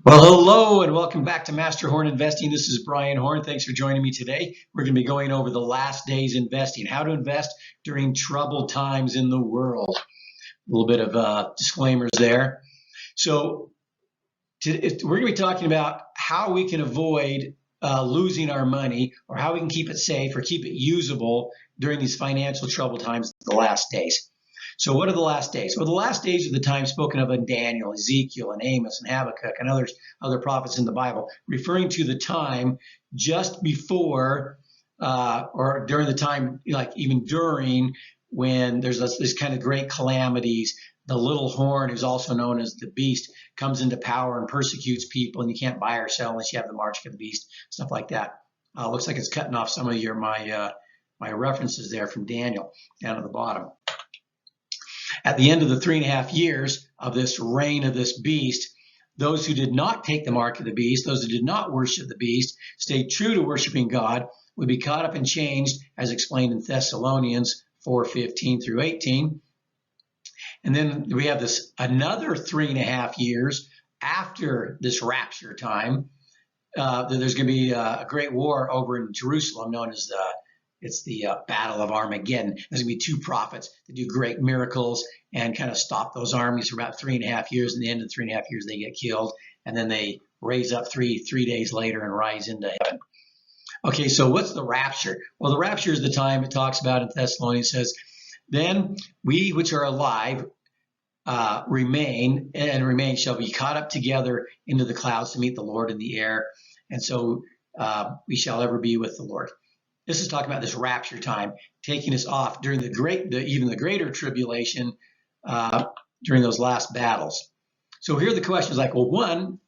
Well, hello and welcome back to Master Horn Investing. This is Brian Horn. Thanks for joining me today. We're going to be going over the last days investing, how to invest during troubled times in the world. A little bit of disclaimers there. So we're going to be talking about how we can avoid losing our money, or how we can keep it safe or keep it usable during these financial troubled times, the last days. So what are the last days? Well, the last days are the time spoken of in Daniel, Ezekiel, and Amos, and Habakkuk, and other prophets in the Bible, referring to the time just before or during the time, like even during, when there's this kind of great calamities. The little horn, who's also known as the beast, comes into power and persecutes people, and you can't buy or sell unless you have the mark of the beast, stuff like that. Looks like it's cutting off some of my references there from Daniel down at the bottom. At the end of the 3.5 years of this reign of this beast, those who did not take the mark of the beast, those who did not worship the beast, stayed true to worshiping God, would be caught up and changed, as explained in Thessalonians 4:15 through 18. And then we have this another 3.5 years after this rapture time. There's going to be a great war over in Jerusalem, known as the Battle of Armageddon. There's going to be two prophets that do great miracles and kind of stop those armies for about 3.5 years. And at the end of 3.5 years, they get killed, and then they raise up three days later and rise into heaven. Okay, so what's the rapture? Well, the rapture is the time it talks about in Thessalonians. It says, "Then we which are alive remain shall be caught up together into the clouds to meet the Lord in the air, and so we shall ever be with the Lord." This is talking about this rapture time, taking us off during even the greater tribulation during those last battles. So here are the questions, like, well, one,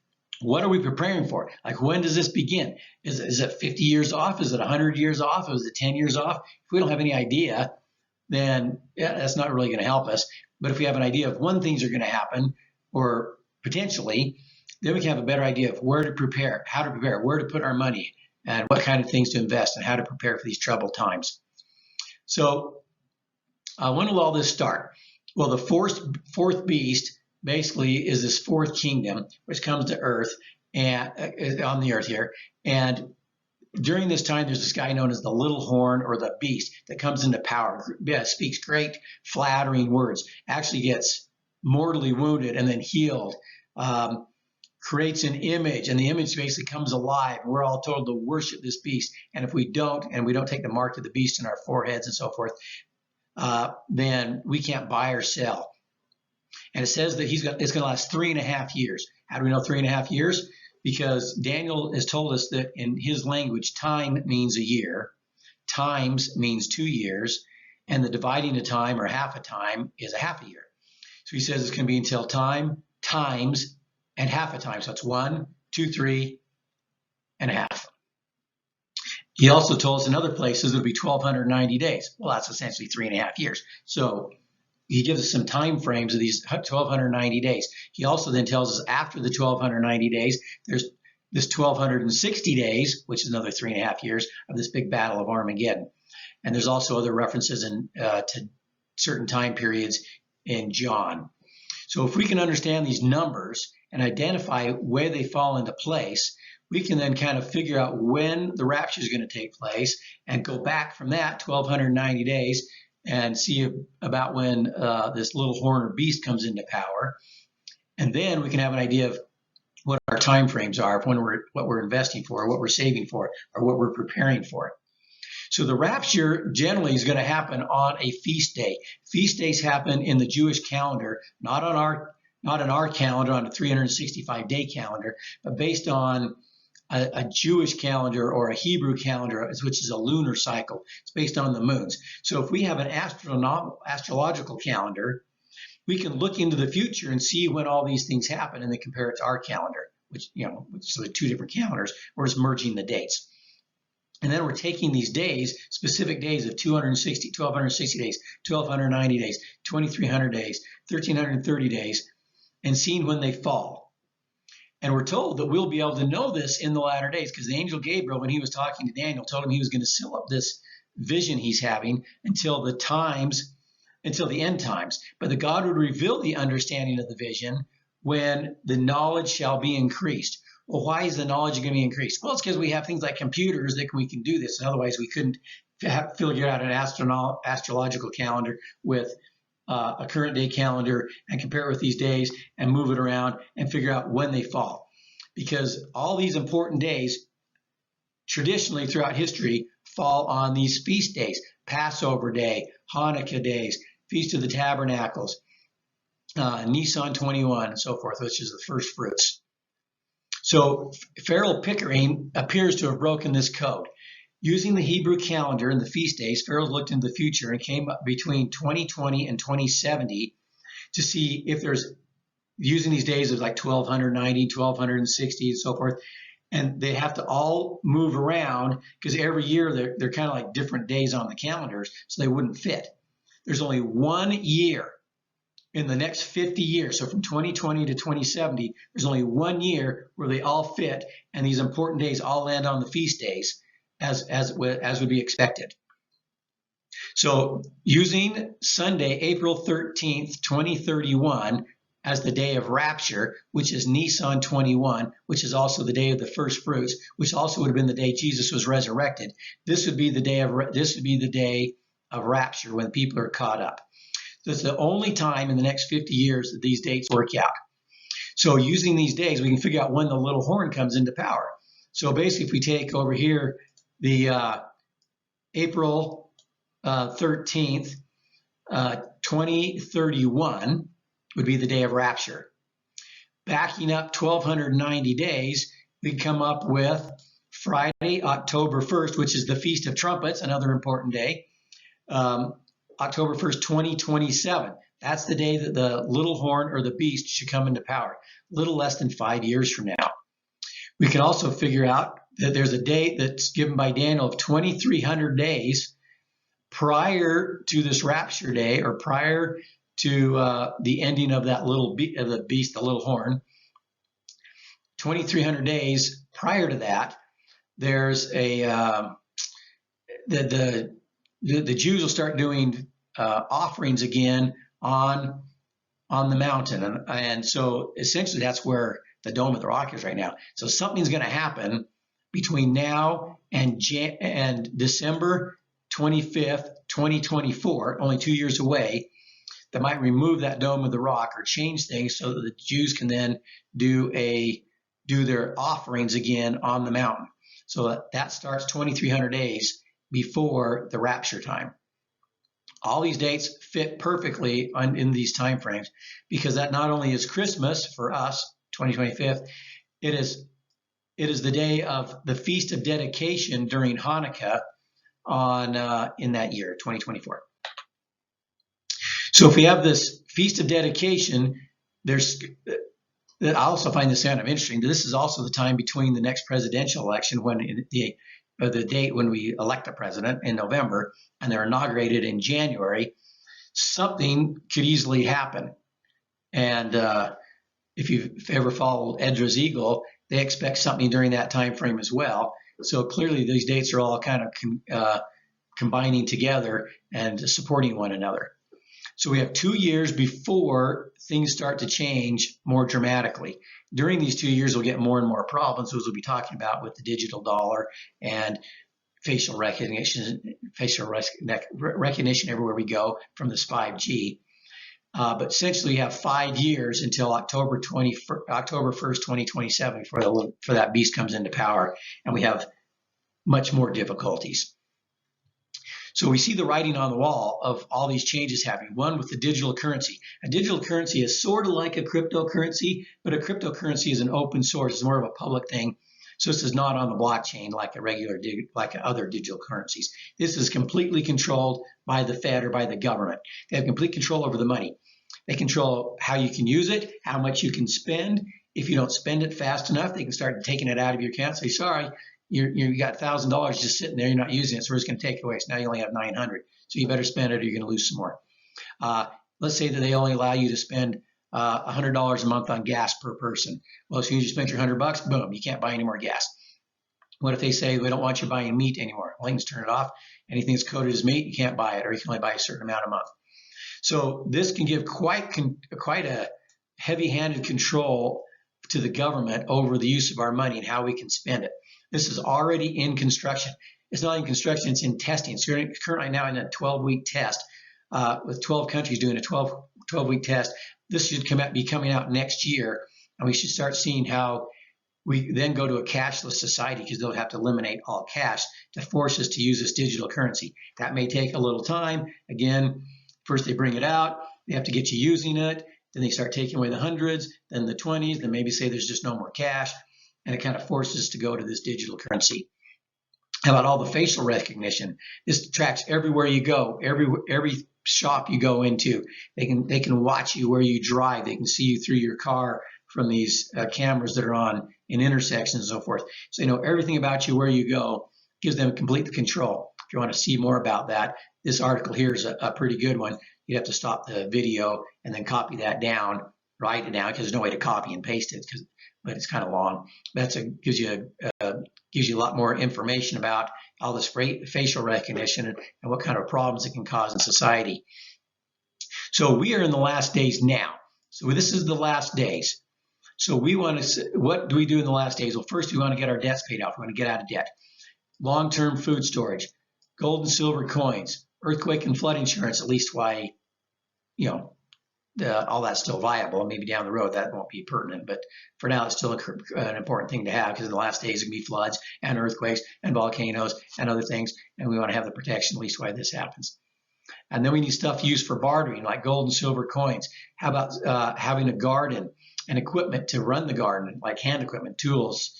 what are we preparing for? Like, when does this begin? Is it 50 years off? Is it 100 years off? Is it 10 years off? If we don't have any idea, then yeah, that's not really going to help us. But if we have an idea of when things are going to happen, or potentially, then we can have a better idea of where to prepare, how to prepare, where to put our money, and what kind of things to invest, and how to prepare for these troubled times. So when will all this start? Well, the fourth beast basically is this fourth kingdom, which comes to earth and on the earth here. And during this time, there's this guy known as the little horn, or the beast, that comes into power, speaks great flattering words, actually gets mortally wounded and then healed, creates an image, and the image basically comes alive. And we're all told to worship this beast. And if we don't, and we don't take the mark of the beast in our foreheads and so forth, then we can't buy or sell. And it says that it's going to last 3.5 years. How do we know 3.5 years? Because Daniel has told us that in his language, time means a year, times means 2 years, and the dividing of time, or half a time, is a half a year. So he says it's going to be until time, times, and half a time. So it's 1, 2, 3, and a half. He also told us in other places it would be 1,290 days. Well, that's essentially 3.5 years. So he gives us some time frames of these 1,290 days. He also then tells us after the 1,290 days, there's this 1,260 days, which is another 3.5 years of this big battle of Armageddon. And there's also other references to certain time periods in John. So if we can understand these numbers and identify where they fall into place, we can then kind of figure out when the rapture is going to take place and go back from that 1,290 days and see about when this little horn or beast comes into power. And then we can have an idea of what our time frames are, of what we're investing for, or what we're saving for, or what we're preparing for. So the rapture generally is going to happen on a feast day. Feast days happen in the Jewish calendar, not on our calendar, on a 365-day calendar, but based on a Jewish calendar, or a Hebrew calendar, which is a lunar cycle. It's based on the moons. So if we have an astrological calendar, we can look into the future and see when all these things happen, and then compare it to our calendar, which, so the two different calendars, we're just merging the dates. And then we're taking these days, specific days of 1,260 days, 1,290 days, 2,300 days, 1,330 days, and seeing when they fall. And we're told that we'll be able to know this in the latter days, because the angel Gabriel, when he was talking to Daniel, told him he was going to seal up this vision he's having until the end times. But that God would reveal the understanding of the vision when the knowledge shall be increased. Well, why is the knowledge going to be increased? Well, it's because we have things like computers that we can do this. And otherwise, we couldn't figure out an astrological calendar with a current day calendar and compare it with these days and move it around and figure out when they fall. Because all these important days, traditionally throughout history, fall on these feast days: Passover Day, Hanukkah days, Feast of the Tabernacles, Nisan 21, and so forth, which is the first fruits. So Farrell Pickering appears to have broken this code. Using the Hebrew calendar and the feast days, Farrell looked into the future and came up between 2020 and 2070 to see if there's, using these days of like 1290, 1260, and so forth, and they have to all move around because every year they're kind of like different days on the calendars, so they wouldn't fit. There's only 1 year in the next 50 years, so from 2020 to 2070, there's only 1 year where they all fit, and these important days all land on the feast days as would be expected. So using Sunday, April 13th, 2031, as the day of rapture, which is Nisan 21, which is also the day of the first fruits, which also would have been the day Jesus was resurrected. This would be the day of rapture, when people are caught up. So it's the only time in the next 50 years that these dates work out. So using these days, we can figure out when the little horn comes into power. So basically, if we take over here the April 13th, 2031 would be the day of rapture. Backing up 1290 days, we come up with Friday, October 1st, which is the Feast of Trumpets, another important day. October 1st, 2027. That's the day that the little horn or the beast should come into power, a little less than 5 years from now. We can also figure out that there's a date that's given by Daniel of 2,300 days prior to this rapture day, or prior to the ending of that little the beast, the little horn. 2,300 days prior to that, there's a the Jews will start doing offerings again on the mountain, and so essentially that's where the Dome of the Rock is right now. So something's going to happen between now and December 25th, 2024, only 2 years away, that might remove that Dome of the Rock or change things so that the Jews can then do their offerings again on the mountain. So that starts 2,300 days before the rapture time. All these dates fit perfectly in these time frames, because that not only is Christmas for us, 2025, it is the day of the Feast of Dedication during Hanukkah in that year, 2024. So if we have this Feast of Dedication, I also find this kind of interesting. This is also the time between the next presidential election, when the date when we elect a president in November, and they're inaugurated in January. Something could easily happen. And if you've ever followed Ezra's Eagle, they expect something during that time frame as well. So clearly these dates are all kind of combining together and supporting one another. So we have 2 years before things start to change more dramatically. During these 2 years, we'll get more and more problems, as we'll be talking about with the digital dollar and facial recognition everywhere we go from this 5G. But essentially, you have 5 years until October 1st, 2027, for that beast comes into power, and we have much more difficulties. So we see the writing on the wall of all these changes happening. One with the digital currency. A digital currency is sort of like a cryptocurrency, but a cryptocurrency is an open source. It's more of a public thing. So this is not on the blockchain like other digital currencies. This is completely controlled by the Fed or by the government. They have complete control over the money. They control how you can use it, how much you can spend. If you don't spend it fast enough, they can start taking it out of your account. Say, sorry, you got $1,000 just sitting there, you're not using it, so we're just going to take it away. So now you only have 900. So you better spend it or you're going to lose some more. Let's say that they only allow you to spend $100 a month on gas per person. Well, as soon as you spend your $100, boom, you can't buy any more gas. What if they say we don't want you buying meat anymore? Well, you can just turn it off. Anything that's coded as meat, you can't buy it, or you can only buy a certain amount a month. So this can give quite a heavy-handed control to the government over the use of our money and how we can spend it. This is already in construction. It's not in construction, it's in testing. It's currently now in a 12-week test with 12 countries doing a 12-week test. This should be coming out next year, and we should start seeing how we then go to a cashless society, because they'll have to eliminate all cash to force us to use this digital currency. That may take a little time. Again, first they bring it out, they have to get you using it, then they start taking away the hundreds, then the 20s, then maybe say there's just no more cash, and it kind of forces us to go to this digital currency. How about all the facial recognition? This tracks everywhere you go, every shop you go into. They can watch you where you drive. They can see you through your car from these cameras that are on in intersections and so forth. So they know everything about you where you go. Gives them complete control. If you want to see more about that, this article here is a pretty good one. You have to stop the video and then copy that down, write it down, because there's no way to copy and paste it, but it's kind of long. That's gives you a lot more information about all this facial recognition and what kind of problems it can cause in society. So we are in the last days now. So this is the last days. So we want to, what do we do in the last days? Well, first we want to get our debts paid off. We want to get out of debt. Long-term food storage, gold and silver coins, earthquake and flood insurance, at least why, all that's still viable. Maybe down the road that won't be pertinent, but for now it's still an important thing to have, because in the last days it can be floods and earthquakes and volcanoes and other things, and we want to have the protection at least while this happens. And then we need stuff used for bartering, like gold and silver coins. How about having a garden and equipment to run the garden, like hand equipment, tools,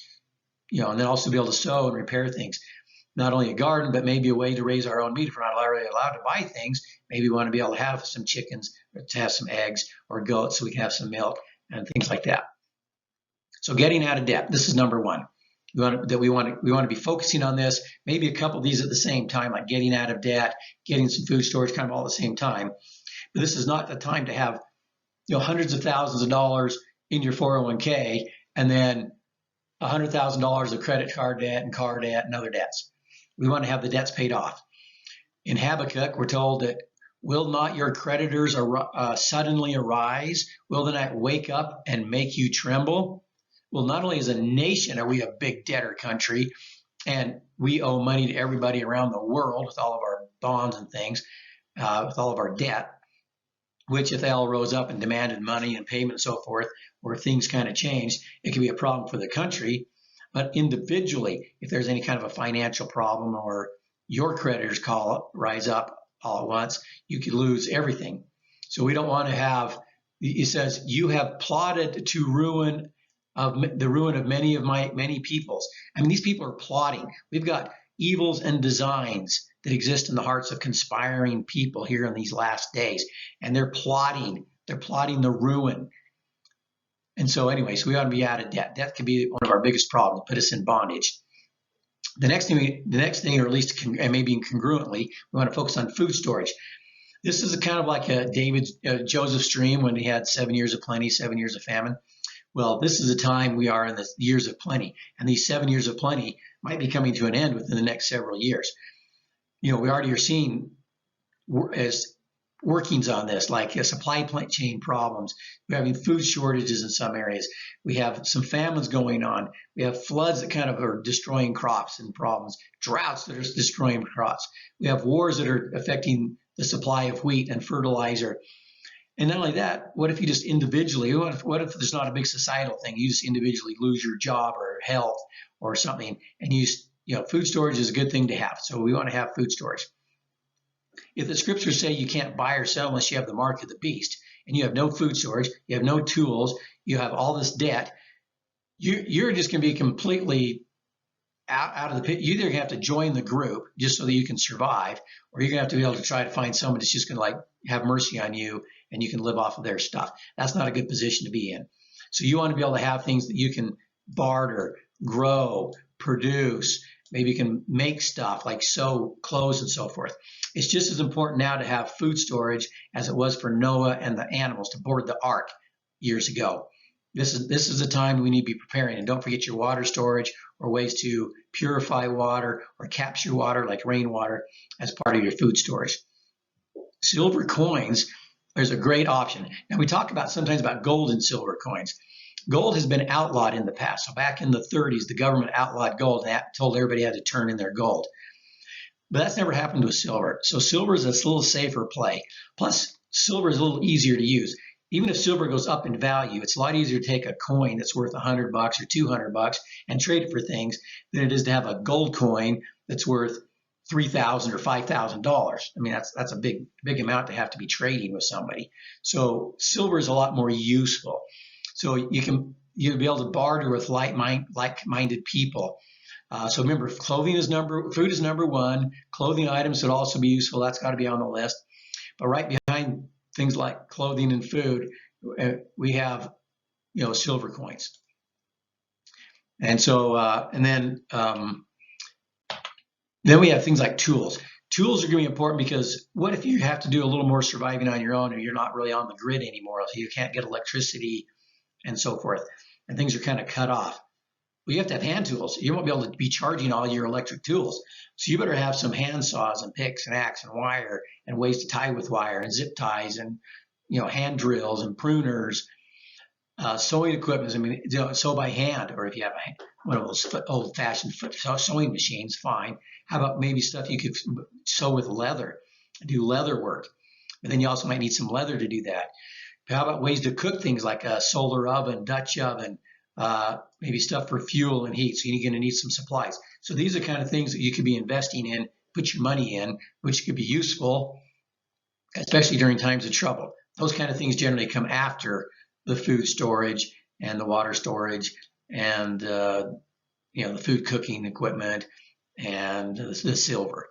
and then also be able to sew and repair things. Not only a garden, but maybe a way to raise our own meat. If we're not already allowed to buy things, maybe we want to be able to have some chickens, or to have some eggs or goats so we can have some milk and things like that. So getting out of debt, this is number one. We want to be focusing on this, maybe a couple of these at the same time, like getting out of debt, getting some food storage, kind of all at the same time. But this is not the time to have hundreds of thousands of dollars in your 401k and then $100,000 of credit card debt and car debt and other debts. We want to have the debts paid off. In Habakkuk, we're told that, will not your creditors suddenly arise? Will the night wake up and make you tremble? Well, not only as a nation are we a big debtor country, and we owe money to everybody around the world with all of our bonds and things, with all of our debt, which if they all rose up and demanded money and payment and so forth, or things kind of changed, it could be a problem for the country. But individually, if there's any kind of a financial problem or your creditors rise up all at once, you could lose everything. So we don't want to have, it says, you have plotted to ruin the ruin of many peoples. I mean, these people are plotting. We've got evils and designs that exist in the hearts of conspiring people here in these last days, and they're plotting the ruin. And so anyway, so we ought to be out of debt. Debt can be one of our biggest problems, put us in bondage. The next thing, or at least maybe incongruently, we want to focus on food storage. This is kind of like Joseph's dream when he had 7 years of plenty, 7 years of famine. Well, this is the time we are in the years of plenty, and these 7 years of plenty might be coming to an end within the next several years. We already are seeing as workings on this, like supply chain problems. We're having food shortages in some areas. We have some famines going on. We have floods that kind of are destroying crops and problems, droughts that are destroying crops. We have wars that are affecting the supply of wheat and fertilizer. And not only that, what if you just individually, what if there's not a big societal thing? You just individually lose your job or health or something, and food storage is a good thing to have. So we want to have food storage. If the scriptures say you can't buy or sell unless you have the mark of the beast, and you have no food storage, you have no tools, you have all this debt, you're just going to be completely out of the pit. You either have to join the group just so that you can survive, or you're going to have to be able to try to find someone that's just going to have mercy on you and you can live off of their stuff. That's not a good position to be in. So you want to be able to have things that you can barter, grow, produce. Maybe you can make stuff like sew clothes and so forth. It's just as important now to have food storage as it was for Noah and the animals to board the ark years ago. This is the time we need to be preparing. And don't forget your water storage or ways to purify water or capture water like rainwater as part of your food storage. Silver coins There's a great option. Now we talk about sometimes about gold and silver coins. Gold has been outlawed in the past. So back in the 30s, the government outlawed gold and told everybody had to turn in their gold. But that's never happened with silver. So silver is a little safer play. Plus, silver is a little easier to use. Even if silver goes up in value, it's a lot easier to take a coin that's worth $100 or $200 and trade it for things than it is to have a gold coin that's worth $3,000 or $5,000. I mean, that's a big amount to have to be trading with somebody. So silver is a lot more useful. So you'll be able to barter with like-minded people. So remember, food is number one. Clothing items would also be useful. That's got to be on the list. But right behind things like clothing and food, we have, silver coins. And so, then we have things like tools. Tools are going to be important because what if you have to do a little more surviving on your own, or you're not really on the grid anymore, so you can't get electricity and so forth, and things are kind of cut off. Well, you have to have hand tools. You won't be able to be charging all your electric tools. So you better have some hand saws and picks and axe and wire and ways to tie with wire and zip ties and, hand drills and pruners, sewing equipment. I mean, sew by hand, or if you have one of those old-fashioned sewing machines, fine. How about maybe stuff you could sew with leather, do leather work? But then you also might need some leather to do that. How about ways to cook things like a solar oven, Dutch oven, maybe stuff for fuel and heat. So you're going to need some supplies. So these are kind of things that you could be investing in, put your money in, which could be useful, especially during times of trouble. Those kind of things generally come after the food storage and the water storage and the food cooking equipment and the silver.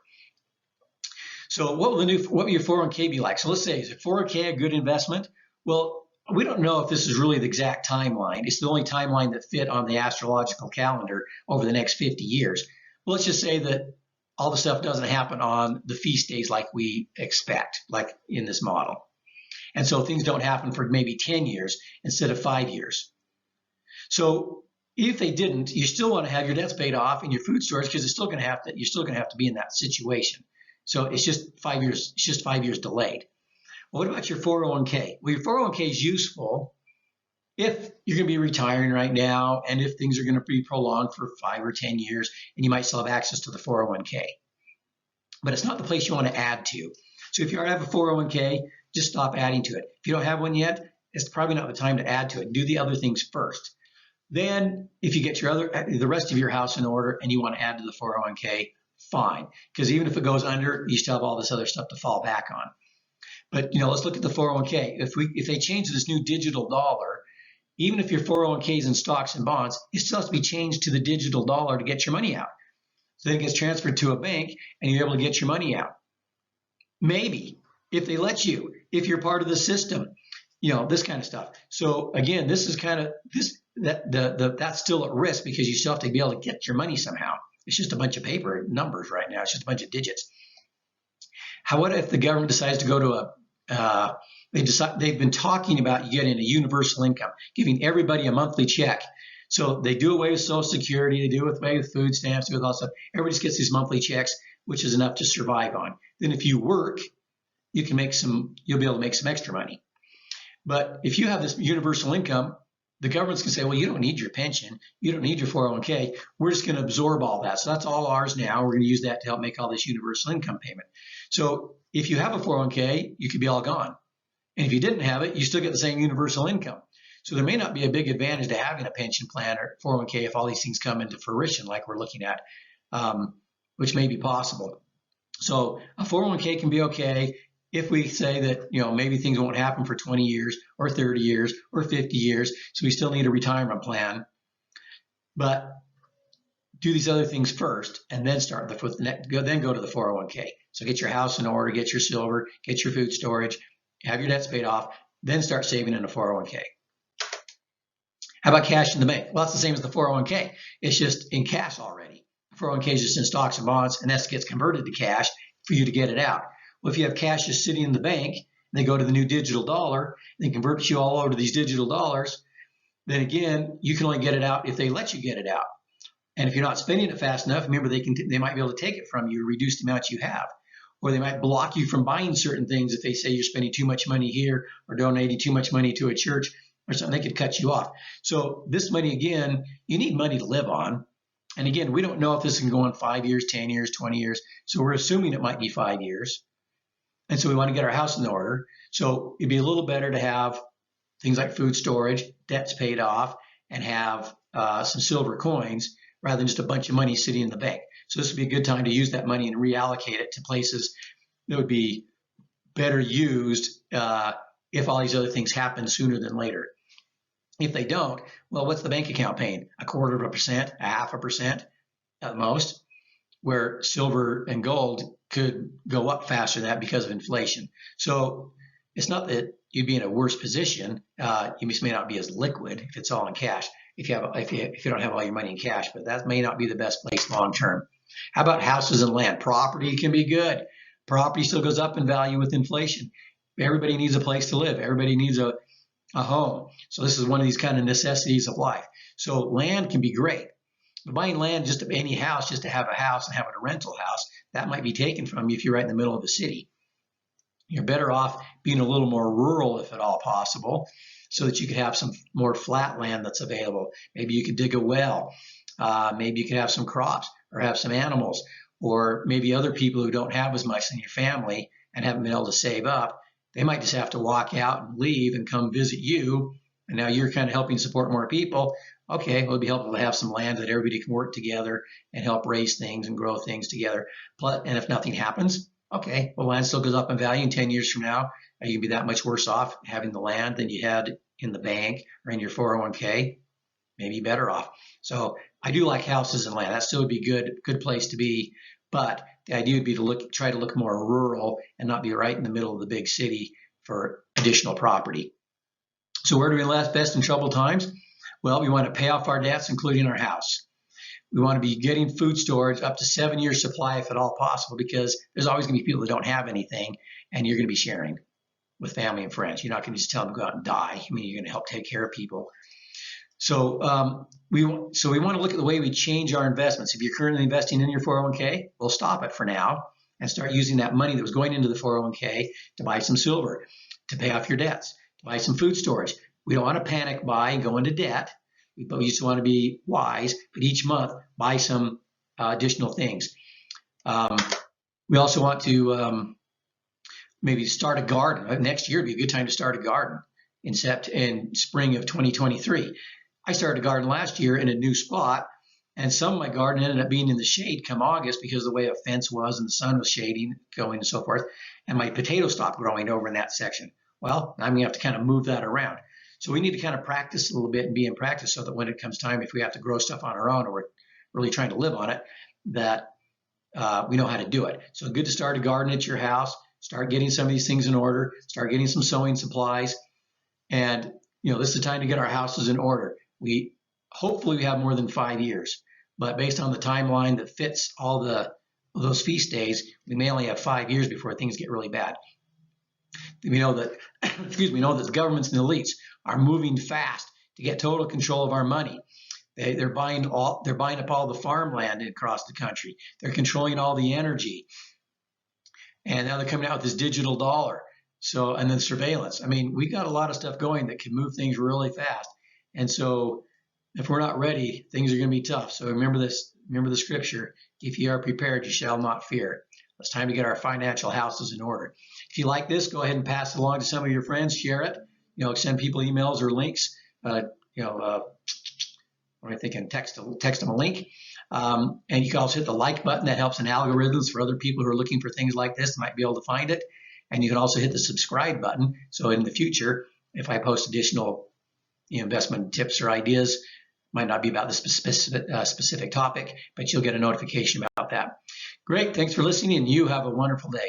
So what will your 401k be like? So let's say, is a 401k a good investment? Well, we don't know if this is really the exact timeline. It's the only timeline that fit on the astrological calendar over the next 50 years. Well, let's just say that all the stuff doesn't happen on the feast days like we expect, like in this model. And so things don't happen for maybe 10 years instead of 5 years. So if they didn't, you still want to have your debts paid off and your food storage, because you're still going to have to be in that situation. So it's just 5 years. It's just 5 years delayed. Well, what about your 401k? Well, your 401k is useful if you're going to be retiring right now and if things are going to be prolonged for 5 or 10 years and you might still have access to the 401k. But it's not the place you want to add to. So if you already have a 401k, just stop adding to it. If you don't have one yet, it's probably not the time to add to it. Do the other things first. Then if you get the rest of your house in order and you want to add to the 401k, fine. Because even if it goes under, you still have all this other stuff to fall back on. But let's look at the 401k. If they change to this new digital dollar, even if your 401k is in stocks and bonds, it still has to be changed to the digital dollar to get your money out. So then it gets transferred to a bank and you're able to get your money out. Maybe if they let you, if you're part of the system, this kind of stuff. So again, this is kind of that's still at risk because you still have to be able to get your money somehow. It's just a bunch of paper numbers right now. It's just a bunch of digits. What if the government decides to go to they've been talking about getting a universal income, giving everybody a monthly check. So they do away with Social Security, they do away with food stamps, do with all stuff. Everybody just gets these monthly checks, which is enough to survive on. Then if you work, you'll be able to make some extra money. But if you have this universal income, the government's going to say, well, you don't need your pension. You don't need your 401k. We're just going to absorb all that. So that's all ours now. We're going to use that to help make all this universal income payment. So if you have a 401k, you could be all gone. And if you didn't have it, you still get the same universal income. So there may not be a big advantage to having a pension plan or 401k if all these things come into fruition like we're looking at, which may be possible. So a 401k can be okay if we say that, maybe things won't happen for 20 years or 30 years or 50 years. So we still need a retirement plan. But do these other things first and then then go to the 401k. So get your house in order, get your silver, get your food storage, have your debts paid off, then start saving in a 401k. How about cash in the bank? Well, it's the same as the 401k. It's just in cash already. The 401k is just in stocks and bonds, and that gets converted to cash for you to get it out. Well, if you have cash just sitting in the bank, and they go to the new digital dollar, and they convert you all over to these digital dollars, then again, you can only get it out if they let you get it out. And if you're not spending it fast enough, remember they might be able to take it from you, reduce the amount you have. or they might block you from buying certain things if they say you're spending too much money here or donating too much money to a church or something. They could cut you off. So this money, again, you need money to live on. And again, we don't know if this can go on 5 years, 10 years, 20 years. So we're assuming it might be 5 years. And so we want to get our house in order. So it'd be a little better to have things like food storage, debts paid off, and have some silver coins rather than just a bunch of money sitting in the bank. So this would be a good time to use that money and reallocate it to places that would be better used if all these other things happen sooner than later. If they don't, well, what's the bank account paying? 1/4%, 0.5% at most, where silver and gold could go up faster than that because of inflation. So it's not that you'd be in a worse position. You just may not be as liquid if it's all in cash, if you don't have all your money in cash, but that may not be the best place long term. How about houses and land? Property can be good. Property still goes up in value with inflation. Everybody needs a place to live. Everybody needs a home. So this is one of these kind of necessities of life. So land can be great. But buying land just to any house, just to have a house and have it a rental house, that might be taken from you if you're right in the middle of the city. You're better off being a little more rural if at all possible, so that you could have some more flat land that's available. Maybe you could dig a well. Maybe you could have some crops or have some animals, or maybe other people who don't have as much in your family and haven't been able to save up. They might just have to walk out and leave and come visit you. And now you're kind of helping support more people. Okay, well, it'd be helpful to have some land that everybody can work together and help raise things and grow things together. And if nothing happens, okay, well, land still goes up in value. In 10 years from now, you can be that much worse off having the land than you had in the bank or in your 401k. Maybe better off. So I do like houses and land. That still would be good place to be. But the idea would be to try to look more rural and not be right in the middle of the big city for additional property. So where do we invest best in troubled times? Well, we want to pay off our debts, including our house. We want to be getting food storage up to 7 years supply if at all possible, because there's always going to be people that don't have anything, and you're going to be sharing with family and friends. You're not going to just tell them to go out and die. I mean, you're going to help take care of people. So we want to look at the way we change our investments. If you're currently investing in your 401k, we'll stop it for now and start using that money that was going into the 401k to buy some silver, to pay off your debts, to buy some food storage. We don't want to panic buy and go into debt, but we just want to be wise. But each month, buy some additional things. We also want to maybe start a garden. Next year would be a good time to start a garden in spring of 2023. I started a garden last year in a new spot, and some of my garden ended up being in the shade come August because of the way a fence was and the sun was shading, going and so forth, and my potatoes stopped growing over in that section. Well, I'm going to have to kind of move that around. So we need to kind of practice a little bit and be in practice so that when it comes time, if we have to grow stuff on our own or we're really trying to live on it, that we know how to do it. So good to start a garden at your house, start getting some of these things in order, start getting some sewing supplies, and this is the time to get our houses in order. Hopefully we have more than 5 years, but based on the timeline that fits all those feast days, we may only have 5 years before things get really bad. We know that, we know that the governments and the elites are moving fast to get total control of our money. They're buying up all the farmland across the country. They're controlling all the energy, and now they're coming out with this digital dollar. So, and then surveillance. I mean, we got a lot of stuff going that can move things really fast. And so if we're not ready, things are going to be tough. So remember this, remember the scripture, if you are prepared, you shall not fear. It's time to get our financial houses in order. If you like this, go ahead and pass it along to some of your friends, share it, send people emails or links, what am I thinking, text them a link. And you can also hit the like button. That helps in algorithms for other people who are looking for things like this, might be able to find it. And you can also hit the subscribe button. So in the future, if I post additional investment tips or ideas, might not be about this specific topic, but you'll get a notification about that. Great. Thanks for listening, and you have a wonderful day.